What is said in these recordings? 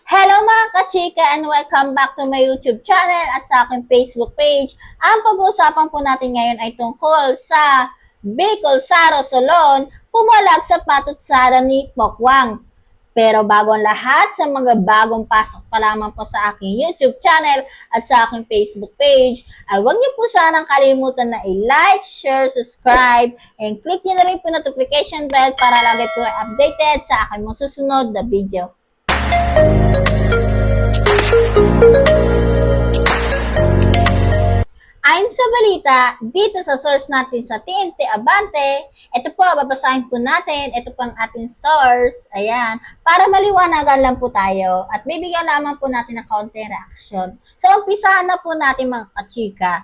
Hello mga kachika and welcome back to my YouTube channel at sa aking Facebook page. Ang pag-uusapan po natin ngayon ay tungkol sa Bicol Saro Solon, pumalag sa patutsada ni Pokwang. Pero bago ang lahat, sa mga bagong pasok pa lamang po sa aking YouTube channel at sa aking Facebook page, ay huwag niyo po sanang kalimutan na i-like, share, subscribe, and click niyo na rin po notification bell para lagi po updated sa aking mga susunod na video. Ayon sa balita, dito sa source natin sa TNT Abante, ito po, babasahin po natin, ito po ang ating source, ayan, para maliwanagan lang po tayo at bibigyan lamang po natin ng counter reaction. So, umpisahan na po natin mga kachika.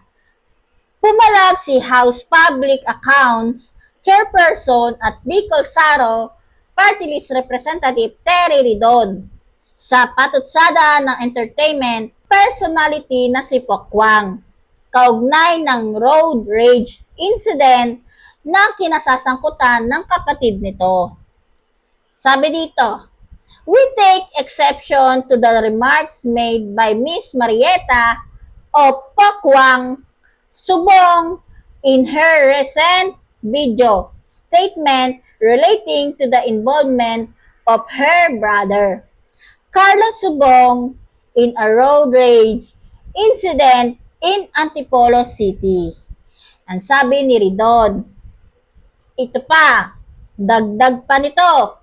Pumalag si House Public Accounts Chairperson at Bicol Saro Party List Representative Terry Ridon sa patutsada ng entertainment personality na si Pokwang, kaugnay ng road rage incident na kinasasangkutan ng kapatid nito. Sabi dito, "We take exception to the remarks made by Miss Marieta o Pokwang Subong in her recent video statement relating to the involvement of her brother, Carlos Subong, in a road rage incident in Antipolo City." Ang sabi ni Ridon, ito pa, dagdag pa nito,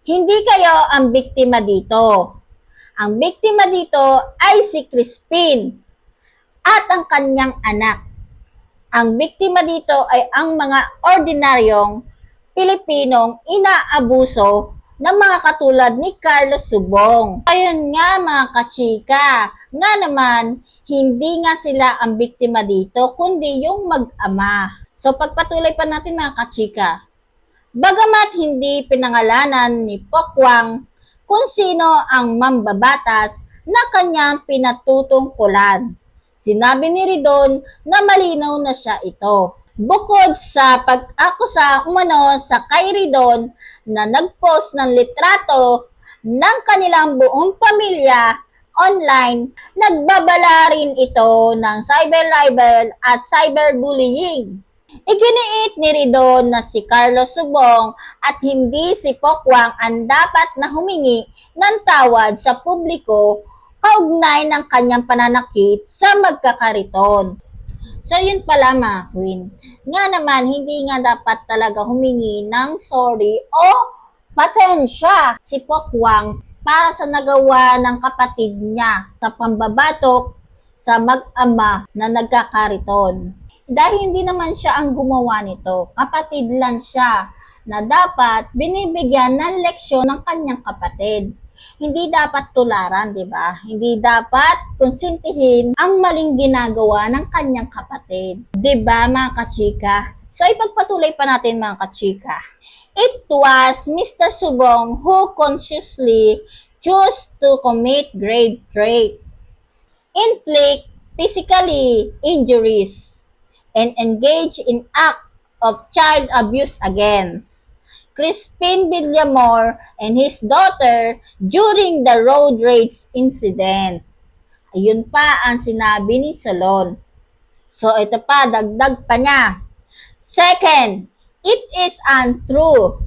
"Hindi kayo ang biktima dito. Ang biktima dito ay si Crispin at ang kanyang anak. Ang biktima dito ay ang mga ordinaryong Pilipinong inaabuso ng mga katulad ni Carlos Subong." Ayun nga mga kachika, nga naman, hindi nga sila ang biktima dito, kundi yung mag-ama. So pagpatuloy pa natin mga kachika, bagamat hindi pinangalanan ni Pokwang kung sino ang mambabatas na kanyang pinatutungkulan, sinabi ni Ridon na malinaw na siya ito. Bukod sa pag-akusa umano sa kay Ridon na nag-post ng litrato ng kanilang buong pamilya online, nagbabala rin ito ng cyber-libel at cyberbullying. Iginiit ni Ridon na si Carlos Subong at hindi si Pokwang ang dapat na humingi ng tawad sa publiko kaugnay ng kanyang pananakit sa magkakariton. So yun pala mga queen, nga naman hindi nga dapat talaga humingi ng sorry o pasensya si Pokwang para sa nagawa ng kapatid niya sa pambabatok sa mag-ama na nagkakariton. Dahil hindi naman siya ang gumawa nito, kapatid lang siya na dapat binibigyan ng leksyon ng kanyang kapatid. Hindi dapat tularan, di ba? Hindi dapat konsintihin ang maling ginagawa ng kanyang kapatid. Di ba mga kachika? So ipagpatuloy pa natin mga kachika. It was Mr. Subong who consciously chose to commit grave traits, inflict physically injuries, and engage in act of child abuse against Crispin Villamor and his daughter during the road rage incident. Ayun pa ang sinabi ni Solon. So ito pa, dagdag pa niya. Second, it is untrue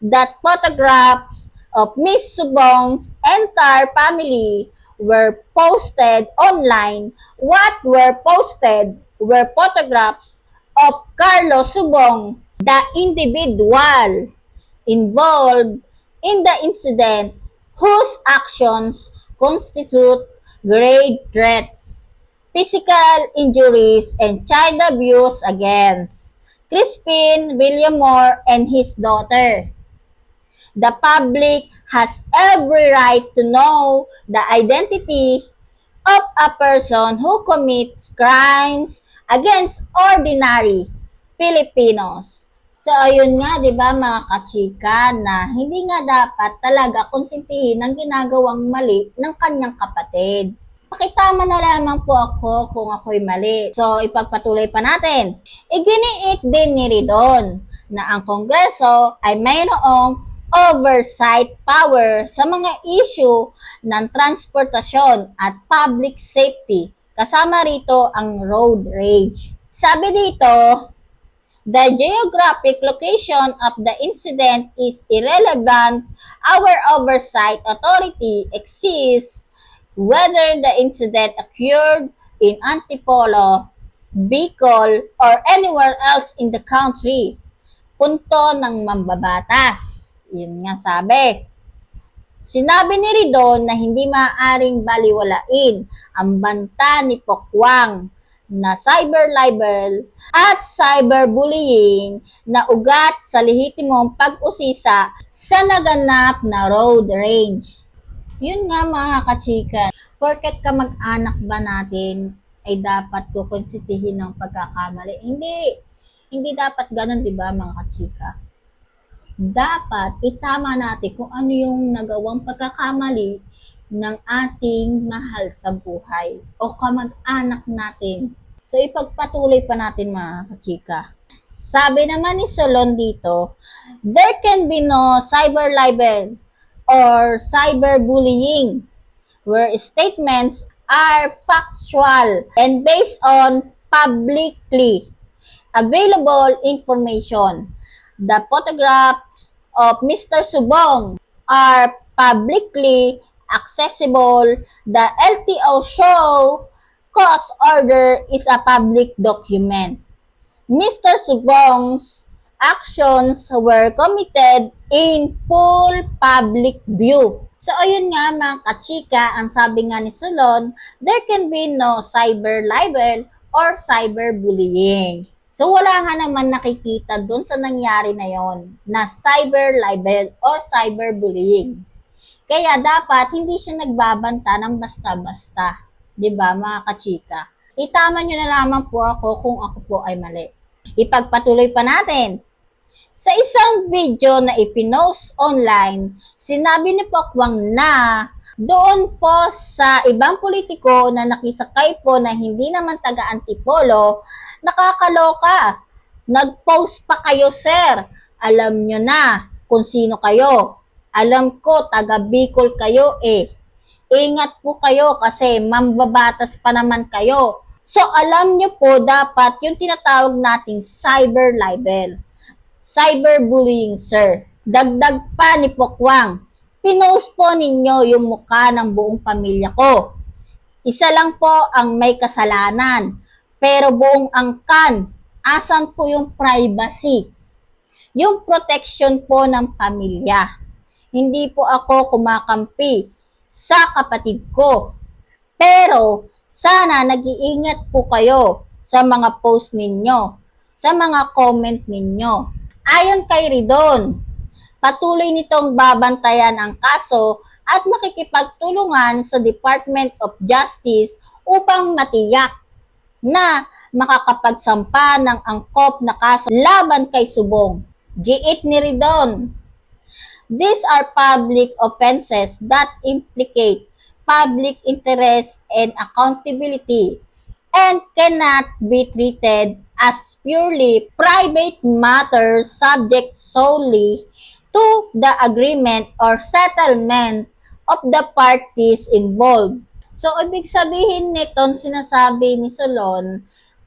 that photographs of Miss Subong's entire family were posted online. What were posted were photographs of Carlos Subong, the individual involved in the incident whose actions constitute grave threats, physical injuries, and child abuse against Crispin Villamor and his daughter. The public has every right to know the identity of a person who commits crimes against ordinary Filipinos. So, ayun nga, di ba mga kachika, na hindi nga dapat talaga konsintihin ang ginagawang mali ng kanyang kapatid. Pakitama na lamang po ako kung ako'y mali. So, ipagpatuloy pa natin. Iginiit din ni Ridon na ang Kongreso ay mayroong oversight power sa mga issue ng transportasyon at public safety. Kasama rito ang road rage. Sabi dito, the geographic location of the incident is irrelevant. Our oversight authority exists whether the incident occurred in Antipolo, Bicol, or anywhere else in the country. Punto ng mambabatas. Yun nga sabi. Sinabi ni Ridon na hindi maaaring baliwalain ang banta ni Pokwang na cyber libel at cyberbullying na ugat sa lehitimong pag-usisa sa naganap na road rage. Yun nga mga kachika, porket kamag-anak ba natin ay dapat kukonsitihin ng pagkakamali? Hindi dapat ganun, di ba mga kachika? Dapat itama natin kung ano yung nagawang pagkakamali ng ating mahal sa buhay o kamag-anak natin. So, ipagpatuloy pa natin mga kachika. Sabi naman ni Solon dito, there can be no cyber libel or cyberbullying where statements are factual and based on publicly available information. The photographs of Mr. Subong are publicly accessible. The LTO show cause order is a public document. Mr. Subong's actions were committed in full public view. So, ayun nga mga kachika, ang sabi nga ni Solon, there can be no cyber libel or cyberbullying. So, wala nga naman nakikita doon sa nangyari na yon na cyber libel or cyberbullying. Kaya dapat hindi siya nagbabanta ng basta-basta. 'Di ba mga kachika? Itama nyo na lamang po ako kung ako po ay mali. Ipagpatuloy pa natin. Sa isang video na ipinost online, sinabi ni Pokwang na doon po sa ibang politiko na nakisakay po na hindi naman taga-Antipolo, nakakaloka. Nag-post pa kayo, sir. Alam nyo na kung sino kayo. Alam ko, taga-Bicol kayo eh. Ingat po kayo kasi mambabatas pa naman kayo. So, alam nyo po dapat yung tinatawag nating cyber libel. Cyberbullying, sir. Dagdag pa ni Pokwang, pinost po ninyo yung mukha ng buong pamilya ko. Isa lang po ang may kasalanan, pero buong angkan, asan po yung privacy? Yung protection po ng pamilya. Hindi po ako kumakampi sa kapatid ko. Pero, sana nag-iingat po kayo sa mga post ninyo, sa mga comment ninyo. Ayon kay Ridon, patuloy nitong babantayan ang kaso at makikipagtulungan sa Department of Justice upang matiyak na makakapagsampa ng angkop na kaso laban kay Subong. Giit ni Ridon, these are public offenses that implicate public interest and accountability and cannot be treated as purely private matters subject solely to the agreement or settlement of the parties involved. So, ibig sabihin nitong sinasabi ni Solon,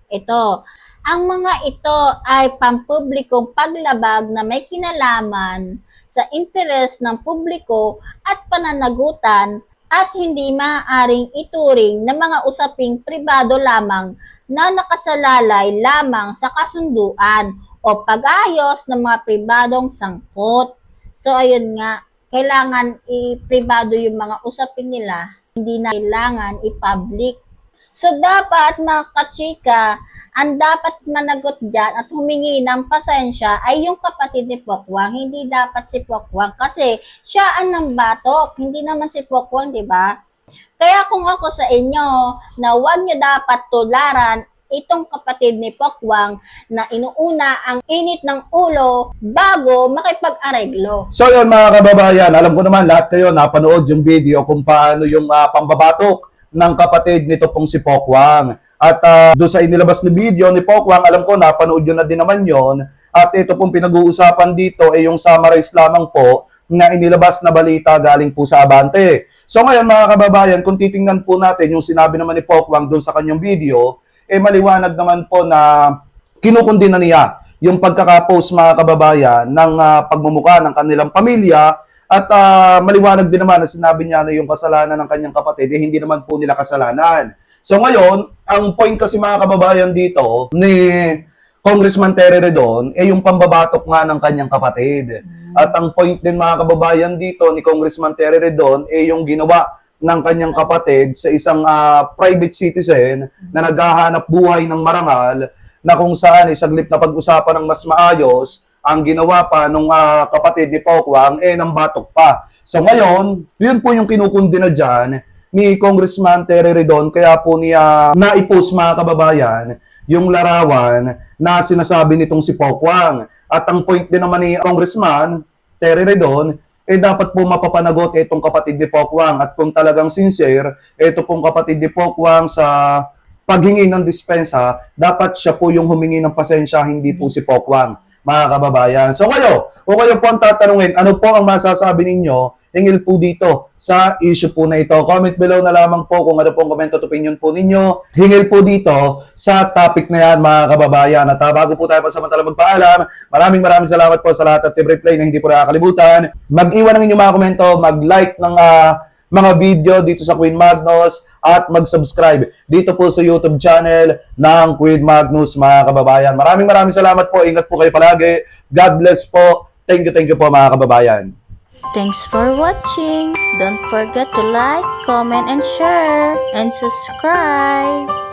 ito, ang mga ito ay pampublikong paglabag na may kinalaman sa interes ng publiko at pananagutan at hindi maaaring ituring na mga usaping pribado lamang na nakasalalay lamang sa kasunduan o pag-ayos ng mga pribadong sangkot. So, ayun nga, kailangan i-pribado yung mga usapin nila, hindi na kailangan i-public. So, dapat mga kachika, ang dapat managot dyan at humingi ng pasensya ay yung kapatid ni Pokwang, hindi dapat si Pokwang kasi siya ang nambatok, hindi naman si Pokwang, di ba? Kaya kung ako sa inyo, na huwag nyo dapat tularan itong kapatid ni Pokwang na inuuna ang init ng ulo bago makipag-areglo. So yun mga kababayan, alam ko naman lahat kayo napanood yung video kung paano yung pambabatok ng kapatid nito pong si Pokwang. At doon sa inilabas na video ni Pokwang, alam ko napanood yun na din naman yon. At ito pong pinag-uusapan dito ay yung summarize lamang po na inilabas na balita galing po sa Abante. So ngayon mga kababayan, kung titingnan po natin yung sinabi naman ni Pokwang doon sa kanyang video, maliwanag naman po na kinukundina niya yung pagkakapost mga kababayan ng pagmumukha ng kanilang pamilya at maliwanag din naman na sinabi niya na yung kasalanan ng kanyang kapatid hindi naman po nila kasalanan. So ngayon, ang point kasi mga kababayan dito ni Congressman Terry Redon yung pambabatok nga ng kanyang kapatid. At ang point din mga kababayan dito ni Congressman Terry Redon yung ginawa ng kanyang kapatid sa isang private citizen na naghahanap buhay ng marangal na kung saan saglit na pag-usapan ng mas maayos ang ginawa pa nung kapatid ni Pokwang nang batok pa. So ngayon, yun po yung kinukundina dyan ni Congressman Terry Redon, kaya po niya naipost mga kababayan yung larawan na sinasabi nitong si Pokwang. At ang point din naman ni Congressman Terry Redon, dapat po mapapanagot itong kapatid ni Pokwang. At kung talagang sincere, ito pong kapatid ni Pokwang sa paghingi ng dispensa, dapat siya po yung humingi ng pasensya, hindi po si Pokwang, mga kababayan. So kayo, kung kayo po ang tatanungin, ano po ang masasabi ninyo hingil po dito sa issue po na ito? Comment below na lamang po kung ano pong comment at opinion po ninyo hingil po dito sa topic na yan mga kababayan. At bago po tayo pansamantala magpaalam, maraming salamat po sa lahat at i-replay na hindi po nakakalimutan. Mag-iwan ng inyong mga komento, mag-like ng mga video dito sa Queen Magnus at mag-subscribe dito po sa YouTube channel ng Queen Magnus mga kababayan. Maraming salamat po. Ingat po kayo palagi. God bless po. Thank you po mga kababayan. Thanks for watching. Don't forget to like, comment, and share, and subscribe.